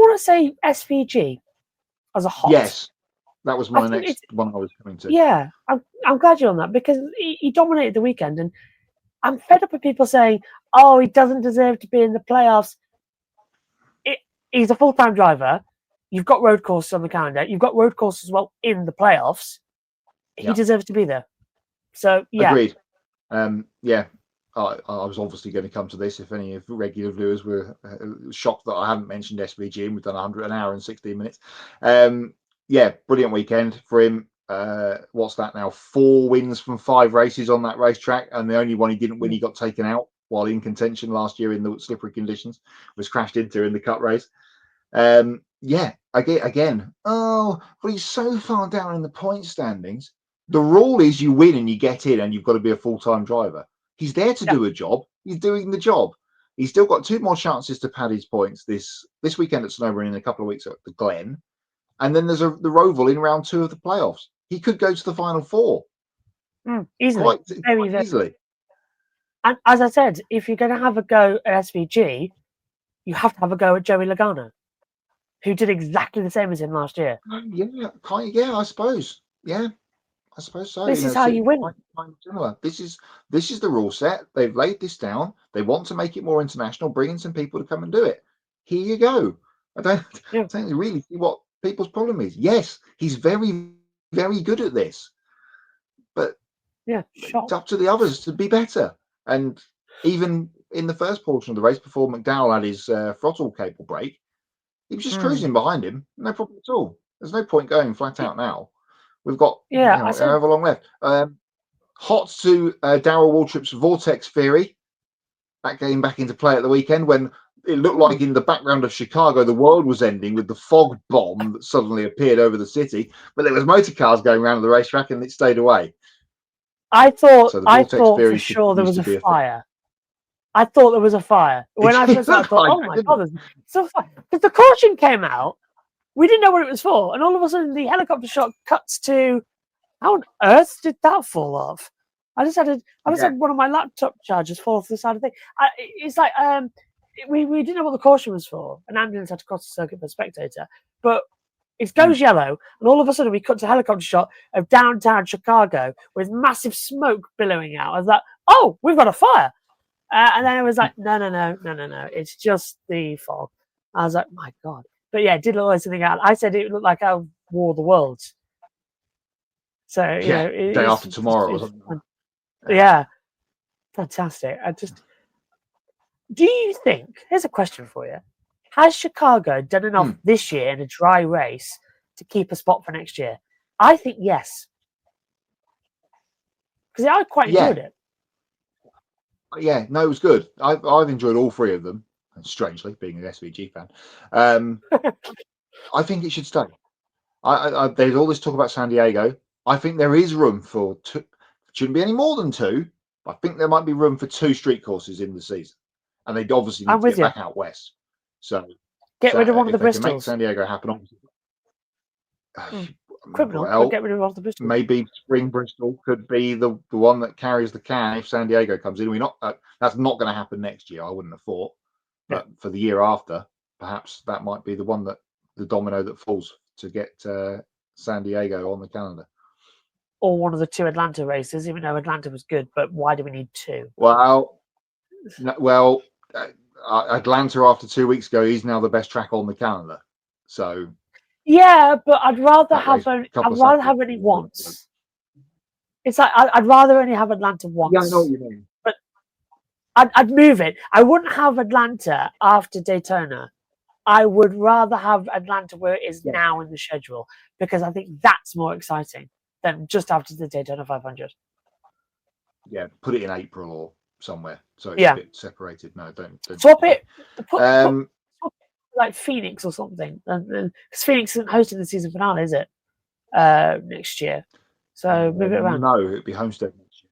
want to say SVG as a hot. Yes, that was my next one I was coming to. Yeah, I'm glad you're on that because he dominated the weekend, and I'm fed up with people saying, "Oh, he doesn't deserve to be in the playoffs." He's a full-time driver. You've got road courses on the calendar. You've got road courses as well in the playoffs. He deserves to be there. So yeah, agreed. Yeah, I was obviously going to come to this. If any of the regular viewers were shocked that I hadn't mentioned SVG, and we've done an hour and 16 minutes. Yeah, brilliant weekend for him. What's that now? 4 wins from 5 races on that racetrack, and the only one he didn't win, he got taken out while in contention last year in the slippery conditions, was crashed into in the cut race. Yeah, again. Oh, but he's so far down in the point standings. The rule is you win and you get in, and you've got to be a full-time driver. He's there to do a job. He's doing the job. He's still got 2 more chances to pad his points this weekend at Snowburn, in a couple of weeks at the Glen. And then there's the Roval in round 2 of the playoffs. He could go to the final 4. Easily. Very easily. And as I said, if you're going to have a go at SVG, you have to have a go at Joey Logano, who did exactly the same as him last year. Yeah, I suppose. Yeah, I suppose so. This is how you win. Similar. This is the rule set. They've laid this down. They want to make it more international, bring in some people to come and do it. Here you go. I don't really see what people's problem is. Yes, he's very, very good at this, but it's up to the others to be better. And even in the first portion of the race, before McDowell had his throttle cable break, he was just cruising behind him. No problem at all. There's no point going flat out now. We've got however long left. Hot to Darrell Waltrip's Vortex Theory. That came back into play at the weekend when it looked like in the background of Chicago the world was ending with the fog bomb that suddenly appeared over the city. But there was motor cars going around the racetrack and it stayed away. I thought for sure there was a fire. I thought there was a fire. When I first started, I thought, oh my God, there's so fire. Because the caution came out, we didn't know what it was for. And all of a sudden, the helicopter shot cuts to, how on earth did that fall off? I just had one of my laptop chargers fall off the side of the thing. It's like, we didn't know what the caution was for. An ambulance had to cross the circuit for a spectator. But it goes yellow, and all of a sudden we cut to a helicopter shot of downtown Chicago with massive smoke billowing out. I was like, oh, we've got a fire. And then it was like, no. It's just the fog. I was like, my God. But yeah, it did look like something out. I said it looked like our War of the Worlds. So, day after tomorrow or something. Yeah. Fantastic. Do you think, here's a question for you. Has Chicago done enough this year in a dry race to keep a spot for next year? I think yes. Because I quite enjoyed it. Yeah, no, it was good. I've enjoyed all 3 of them. And strangely, being an SVG fan, I think it should stay. There's all this talk about San Diego. I think there is room for 2. Shouldn't be any more than 2. I think there might be room for 2 street courses in the season, and they obviously need to get back out west. So get rid of one of the Bristols. Make San Diego happen. Criminal. Well, get rid of one of the Bristols. Maybe Spring Bristol could be the one that carries the can if San Diego comes in. That's not going to happen next year. I wouldn't have thought, but for the year after, perhaps that might be the domino that falls to get San Diego on the calendar. Or one of the 2 Atlanta races, even though Atlanta was good. But why do we need 2? Well, Atlanta after 2 weeks ago, he's now the best track on the calendar. So yeah, but I'd rather have only once. It's like I'd rather only have Atlanta once. Yeah, I know what you mean. But I'd move it. I wouldn't have Atlanta after Daytona. I would rather have Atlanta where it is now in the schedule, because I think that's more exciting than just after the Daytona 500. Yeah, put it in April or somewhere so it's a bit separated. No, don't swap it. Swap like Phoenix or something, because Phoenix isn't hosting the season finale, is it? Next year, so move it around. No, it'd be Homestead